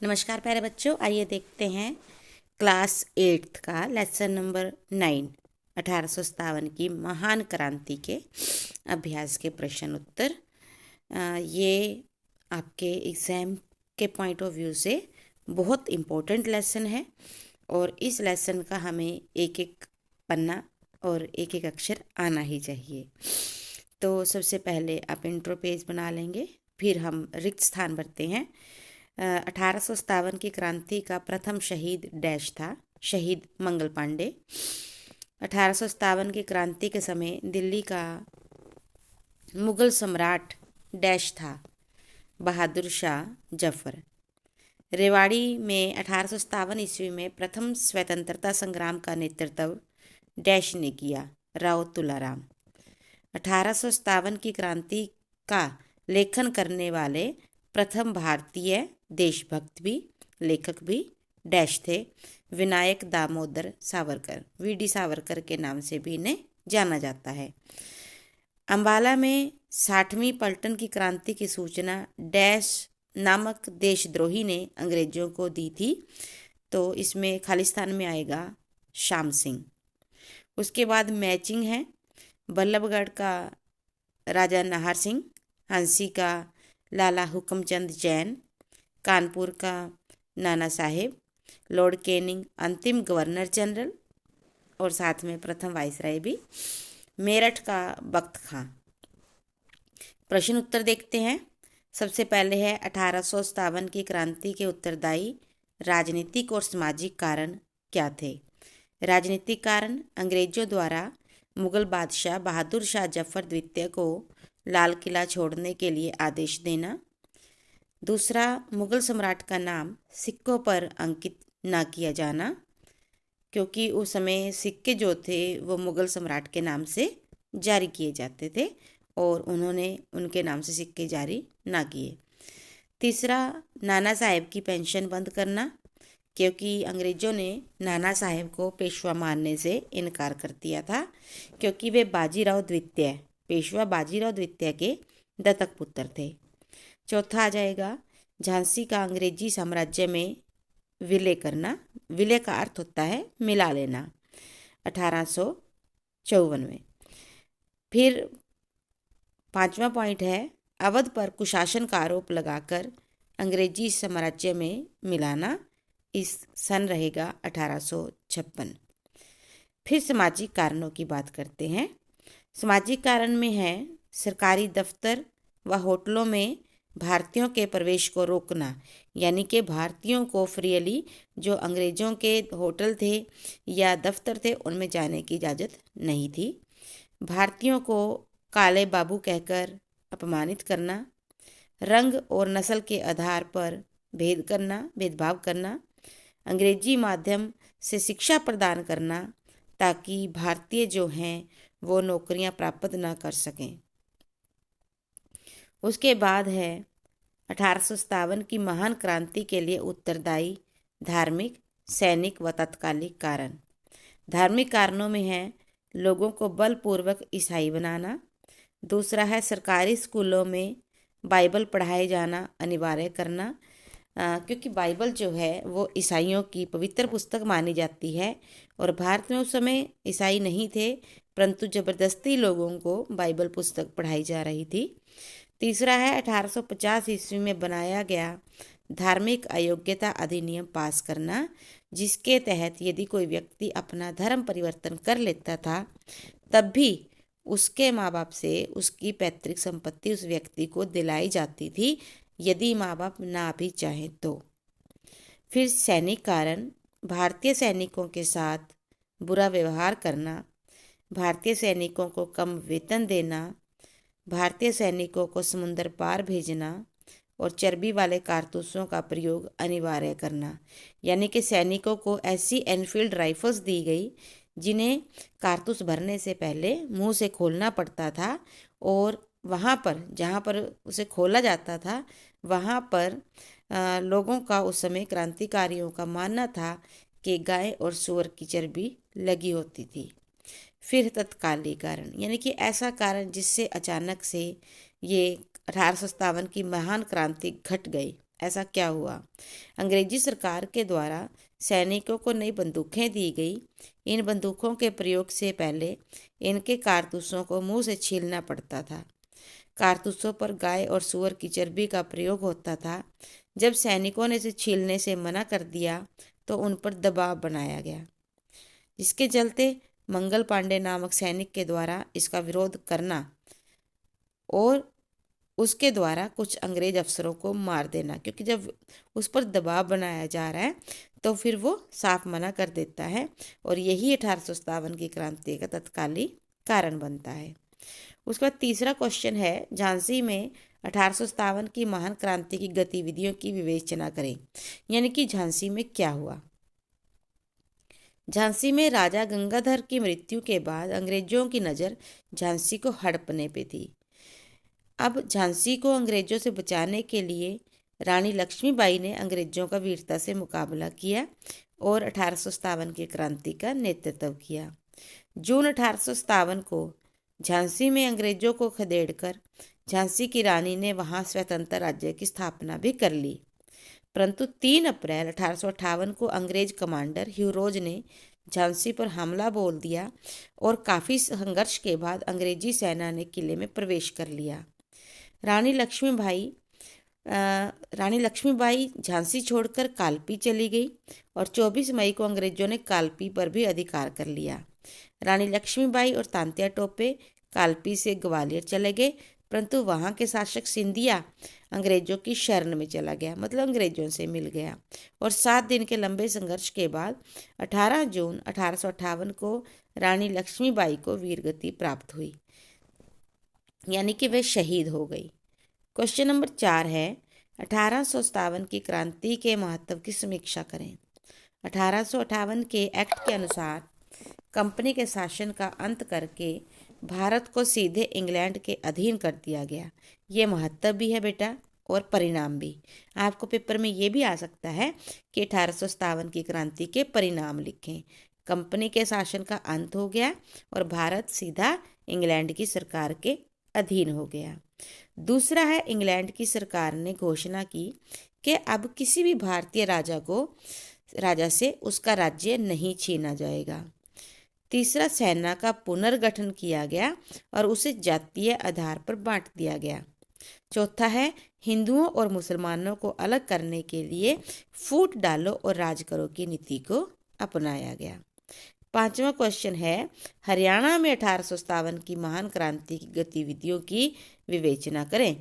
नमस्कार प्यारे बच्चों, आइए देखते हैं क्लास 8 का लेसन नंबर 9 1857 की महान क्रांति के अभ्यास के प्रश्न उत्तर। ये आपके एग्ज़ाम के पॉइंट ऑफ व्यू से बहुत इम्पोर्टेंट लेसन है और इस लेसन का हमें एक एक पन्ना और एक एक अक्षर आना ही चाहिए। तो सबसे पहले आप इंट्रो पेज बना लेंगे, फिर हम रिक्त स्थान भरते हैं। 1857 की क्रांति का प्रथम शहीद डैश था, शहीद मंगल पांडे। 1857 की क्रांति के समय दिल्ली का मुगल सम्राट डैश था, बहादुर शाह जफर। रेवाड़ी में 1857 ईस्वी में प्रथम स्वतंत्रता संग्राम का नेतृत्व डैश ने किया, राव तुलाराम। 1857 की क्रांति का लेखन करने वाले प्रथम भारतीय देशभक्त भी लेखक भी डैश थे, विनायक दामोदर सावरकर। वीडी सावरकर के नाम से भी इन्हें जाना जाता है। अंबाला में 60वीं पलटन की क्रांति की सूचना डैश नामक देशद्रोही ने अंग्रेजों को दी थी, तो इसमें खालिस्तान में आएगा श्याम सिंह। उसके बाद मैचिंग है, बल्लभगढ़ का राजा नाहर सिंह, हंसी का लाला हुक्मचंद जैन, कानपुर का नाना साहेब, लॉर्ड कैनिंग अंतिम गवर्नर जनरल और साथ में प्रथम वाइसराय भी, मेरठ का बख्त खां। प्रश्न उत्तर देखते हैं। सबसे पहले है 1857 की क्रांति के उत्तरदायी राजनीतिक और सामाजिक कारण क्या थे। राजनीतिक कारण, अंग्रेजों द्वारा मुगल बादशाह बहादुर शाह जफर द्वितीय को लाल किला छोड़ने के लिए आदेश देना। दूसरा, मुगल सम्राट का नाम सिक्कों पर अंकित ना किया जाना, क्योंकि उस समय सिक्के जो थे वो मुगल सम्राट के नाम से जारी किए जाते थे और उन्होंने उनके नाम से सिक्के जारी ना किए। तीसरा, नाना साहेब की पेंशन बंद करना, क्योंकि अंग्रेज़ों ने नाना साहेब को पेशवा मानने से इनकार कर दिया था, क्योंकि वे बाजीराव द्वितीय, पेशवा बाजीराव द्वितीय के दत्तक पुत्र थे। चौथा आ जाएगा झांसी का अंग्रेजी साम्राज्य में विलय करना। विलय का अर्थ होता है मिला लेना, 1854 में। फिर पांचवा पॉइंट है अवध पर कुशासन का आरोप लगाकर अंग्रेजी साम्राज्य में मिलाना, इस सन रहेगा 1856। फिर सामाजिक कारणों की बात करते हैं। सामाजिक कारण में है सरकारी दफ्तर व होटलों में भारतीयों के प्रवेश को रोकना, यानी कि भारतीयों को फ्रीली जो अंग्रेज़ों के होटल थे या दफ्तर थे उनमें जाने की इजाज़त नहीं थी। भारतीयों को काले बाबू कहकर अपमानित करना, रंग और नस्ल के आधार पर भेदभाव करना, अंग्रेजी माध्यम से शिक्षा प्रदान करना ताकि भारतीय जो हैं वो नौकरियां प्राप्त ना कर सकें। उसके बाद है 1857 की महान क्रांति के लिए उत्तरदायी धार्मिक, सैनिक व तात्कालिक कारण। धार्मिक कारणों में है लोगों को बलपूर्वक ईसाई बनाना। दूसरा है सरकारी स्कूलों में बाइबल पढ़ाए जाना अनिवार्य करना, क्योंकि बाइबल जो है वो ईसाइयों की पवित्र पुस्तक मानी जाती है और भारत में उस समय ईसाई नहीं थे, परंतु ज़बरदस्ती लोगों को बाइबल पुस्तक पढ़ाई जा रही थी। तीसरा है 1850 ईस्वी में बनाया गया धार्मिक अयोग्यता अधिनियम पास करना, जिसके तहत यदि कोई व्यक्ति अपना धर्म परिवर्तन कर लेता था तब भी उसके माँ बाप से उसकी पैतृक संपत्ति उस व्यक्ति को दिलाई जाती थी, यदि माँ बाप ना भी चाहें तो। फिर सैनिक कारण, भारतीय सैनिकों के साथ बुरा व्यवहार करना, भारतीय सैनिकों को कम वेतन देना, भारतीय सैनिकों को समुद्र पार भेजना और चर्बी वाले कारतूसों का प्रयोग अनिवार्य करना, यानी कि सैनिकों को ऐसी एनफील्ड राइफल्स दी गई जिन्हें कारतूस भरने से पहले मुंह से खोलना पड़ता था और वहाँ पर जहाँ पर उसे खोला जाता था वहाँ पर लोगों का उस समय क्रांतिकारियों का मानना था कि गाय और सूअर की चर्बी लगी होती थी। फिर तत्कालीन कारण, यानी कि ऐसा कारण जिससे अचानक से ये 1857 की महान क्रांति घट गई, ऐसा क्या हुआ? अंग्रेजी सरकार के द्वारा सैनिकों को नई बंदूकें दी गई। इन बंदूकों के प्रयोग से पहले इनके कारतूसों को मुंह से छीलना पड़ता था। कारतूसों पर गाय और सूअर की चर्बी का प्रयोग होता था। जब सैनिकों ने इसे छीलने से मना कर दिया तो उन पर दबाव बनाया गया, जिसके चलते मंगल पांडे नामक सैनिक के द्वारा इसका विरोध करना और उसके द्वारा कुछ अंग्रेज अफसरों को मार देना, क्योंकि जब उस पर दबाव बनाया जा रहा है तो फिर वो साफ मना कर देता है और यही 1857 की क्रांति का तत्कालीन कारण बनता है। उसके बाद तीसरा क्वेश्चन है, झांसी में 1857 की महान क्रांति की गतिविधियों की विवेचना करें। यानी कि झांसी में क्या हुआ? झांसी में राजा गंगाधर की मृत्यु के बाद अंग्रेजों की नज़र झांसी को हड़पने पे थी। अब झांसी को अंग्रेजों से बचाने के लिए रानी लक्ष्मीबाई ने अंग्रेजों का वीरता से मुकाबला किया और 1857 की क्रांति का नेतृत्व किया। जून 1857 को झांसी में अंग्रेजों को खदेड़कर झांसी की रानी ने वहां स्वतंत्र राज्य की स्थापना भी कर ली। परंतु 3 अप्रैल 1858 को अंग्रेज कमांडर ह्यूरोज ने झांसी पर हमला बोल दिया और काफ़ी संघर्ष के बाद अंग्रेजी सेना ने किले में प्रवेश कर लिया। रानी लक्ष्मीबाई झांसी छोड़कर कालपी चली गई और 24 मई को अंग्रेजों ने कालपी पर भी अधिकार कर लिया। रानी लक्ष्मीबाई और तांत्या टोपे कालपी से ग्वालियर चले गए, परंतु वहाँ के शासक सिंधिया अंग्रेजों की शरण में चला गया, मतलब अंग्रेजों से मिल गया। और 7 दिन के लंबे संघर्ष के बाद 18 जून 1858 को रानी लक्ष्मीबाई को वीरगति प्राप्त हुई, यानी कि वे शहीद हो गई। क्वेश्चन नंबर 4 है, 1857 की क्रांति के महत्व की समीक्षा करें। 1858 के एक्ट के अनुसार कंपनी के शासन का अंत करके भारत को सीधे इंग्लैंड के अधीन कर दिया गया। ये महत्व भी है बेटा और परिणाम भी। आपको पेपर में ये भी आ सकता है कि 1857 की क्रांति के परिणाम लिखें। कंपनी के शासन का अंत हो गया और भारत सीधा इंग्लैंड की सरकार के अधीन हो गया। दूसरा है, इंग्लैंड की सरकार ने घोषणा की कि अब किसी भी भारतीय राजा से उसका राज्य नहीं छीना जाएगा। तीसरा, सेना का पुनर्गठन किया गया और उसे जातीय आधार पर बांट दिया गया। चौथा है, हिंदुओं और मुसलमानों को अलग करने के लिए फूट डालो और राज करो की नीति को अपनाया गया। 5वां क्वेश्चन है, हरियाणा में 1857 की महान क्रांति की गतिविधियों की विवेचना करें।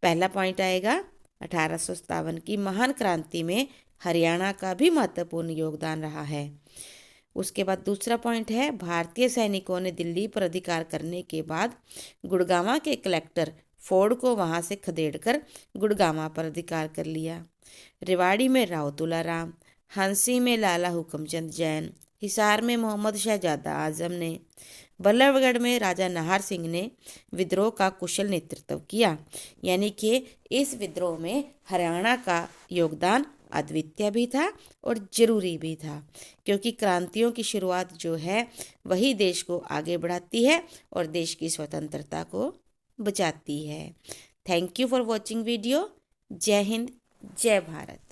पहला पॉइंट आएगा, 1857 की महान क्रांति में हरियाणा का भी महत्वपूर्ण योगदान रहा है। उसके बाद दूसरा पॉइंट है, भारतीय सैनिकों ने दिल्ली पर अधिकार करने के बाद गुड़गांव के कलेक्टर फोर्ड को वहां से खदेड़कर गुड़गांव पर अधिकार कर लिया। रेवाड़ी में राव तुलाराम, हंसी में लाला हुकमचंद जैन, हिसार में मोहम्मद शहजादा आजम ने, बल्लभगढ़ में राजा नाहर सिंह ने विद्रोह का कुशल नेतृत्व किया। यानी कि इस विद्रोह में हरियाणा का योगदान अद्वितीय भी था और जरूरी भी था, क्योंकि क्रांतियों की शुरुआत जो है वही देश को आगे बढ़ाती है और देश की स्वतंत्रता को बचाती है। Thank you for watching video. जय हिंद, जय भारत।